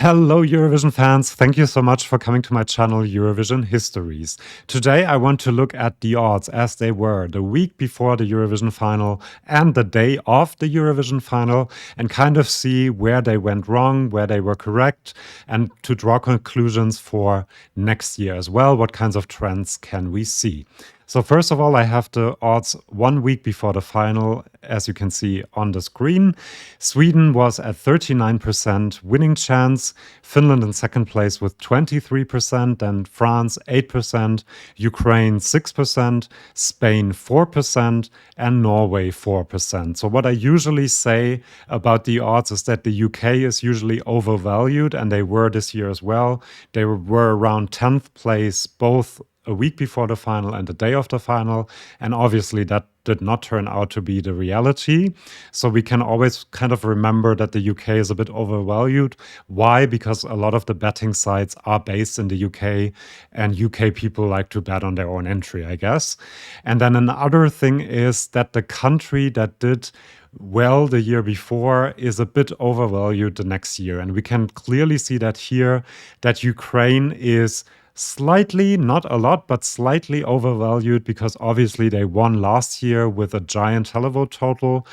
Hello, Eurovision fans. Thank you so much for coming to my channel, Eurovision Histories. Today, I want to look at the odds as they were the week before the Eurovision final and the day of the Eurovision final, and kind of see where they went wrong, where they were correct, and to draw conclusions for next year as well. What kinds of trends can we see? So first of all, I have the odds 1 week before the final, as you can see on the screen. Sweden was at 39% winning chance, Finland in second place with 23%, and France 8%, Ukraine 6%, Spain 4%, and Norway 4%. So what I usually say about the odds is that the UK is usually overvalued, and they were this year as well. They were around 10th place, both a week before the final and the day of the final. And obviously that did not turn out to be the reality. So we can always kind of remember that the UK is a bit overvalued. Why? Because a lot of the betting sites are based in the UK, and UK people like to bet on their own entry, I guess. And then another thing is that the country that did well the year before is a bit overvalued the next year. And we can clearly see that here, that Ukraine is slightly, not a lot, but slightly overvalued because obviously they won last year with a giant televote total.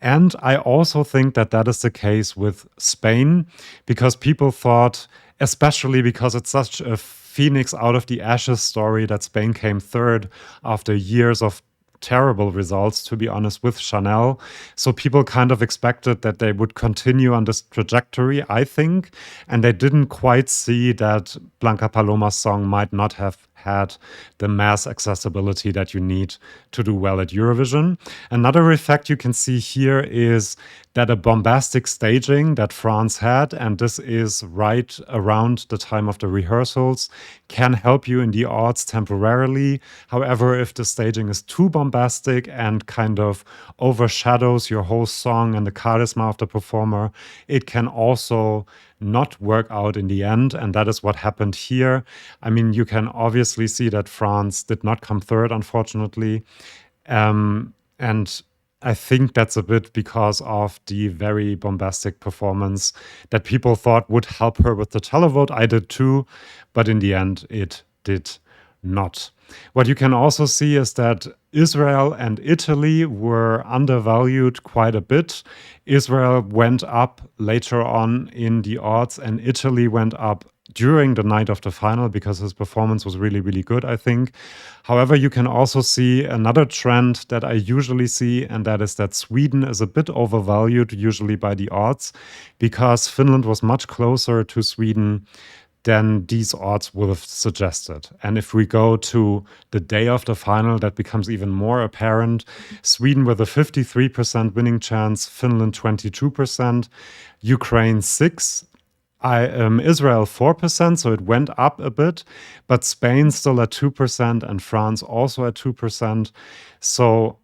And I also think that that is the case with Spain because people thought, especially because it's such a phoenix out of the ashes story, that Spain came third after years of terrible results, to be honest, with Chanel. So people kind of expected that they would continue on this trajectory, I think, and they didn't quite see that Blanca Paloma's song might not have had the mass accessibility that you need to do well at Eurovision. Another effect you can see here is that a bombastic staging that France had, and this is right around the time of the rehearsals, can help you in the odds temporarily. However, if the staging is too bombastic and kind of overshadows your whole song and the charisma of the performer, it can also not work out in the end. And that is what happened here. I mean, you can obviously see that France did not come third, unfortunately. And I think that's a bit because of the very bombastic performance that people thought would help her with the televote. I did too, but in the end, it did not. What you can also see is that Israel and Italy were undervalued quite a bit. Israel went up later on in the odds, and Italy went up during the night of the final because his performance was really, really good, I think. However, you can also see another trend that I usually see, and that is that Sweden is a bit overvalued, usually by the odds, because Finland was much closer to Sweden than these odds would have suggested. And if we go to the day of the final, that becomes even more apparent. Sweden with a 53% winning chance, Finland 22%, Ukraine 6%, Israel 4%, so it went up a bit, but Spain still at 2% and France also at 2%. So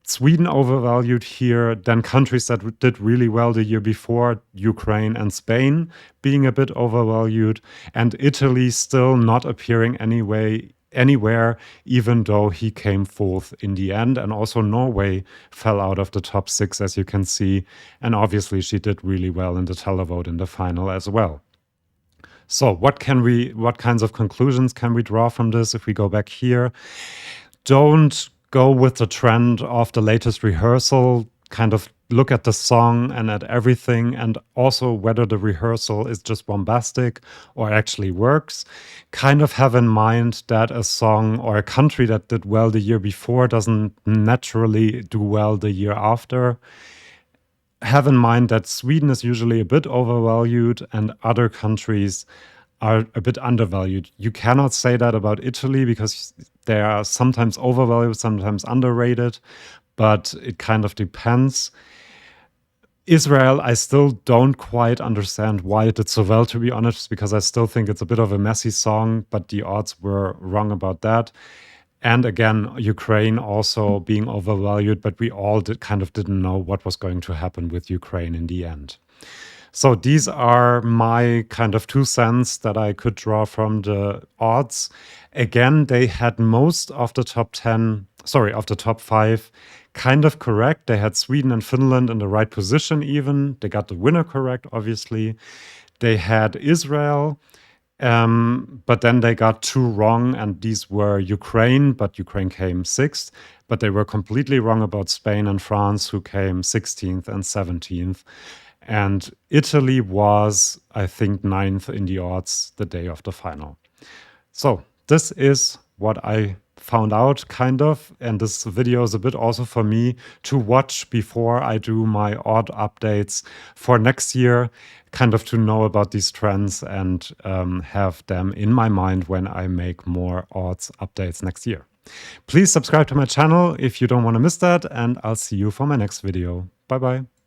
Sweden overvalued here, then countries that did really well the year before, Ukraine and Spain, being a bit overvalued, and Italy still not appearing anywhere, even though he came fourth in the end. And also Norway fell out of the top 6, as you can see. And obviously she did really well in the televote in the final as well. So what kinds of conclusions can we draw from this if we go back here? Don't go with the trend of the latest rehearsal, kind of look at the song and at everything, and also whether the rehearsal is just bombastic or actually works. Kind of have in mind that a song or a country that did well the year before doesn't naturally do well the year after. Have in mind that Sweden is usually a bit overvalued and other countries are a bit undervalued. You cannot say that about Italy because they are sometimes overvalued, sometimes underrated, but it kind of depends. Israel, I still don't quite understand why it did so well, to be honest, because I still think it's a bit of a messy song, but the odds were wrong about that. And again, Ukraine also being overvalued, but we all didn't know what was going to happen with Ukraine in the end. So these are my kind of 2 cents that I could draw from the odds. Again, they had most of the top 5 kind of correct. They had Sweden and Finland in the right position even. They got the winner correct, obviously. They had Israel, but then they got two wrong, and these were Ukraine, but Ukraine came sixth. But they were completely wrong about Spain and France, who came 16th and 17th. And Italy was, I think, ninth in the odds the day of the final. So this is what I found out, kind of. And this video is a bit also for me to watch before I do my odd updates for next year, kind of to know about these trends and have them in my mind when I make more odds updates next year. Please subscribe to my channel if you don't want to miss that, and I'll see you for my next video. Bye bye.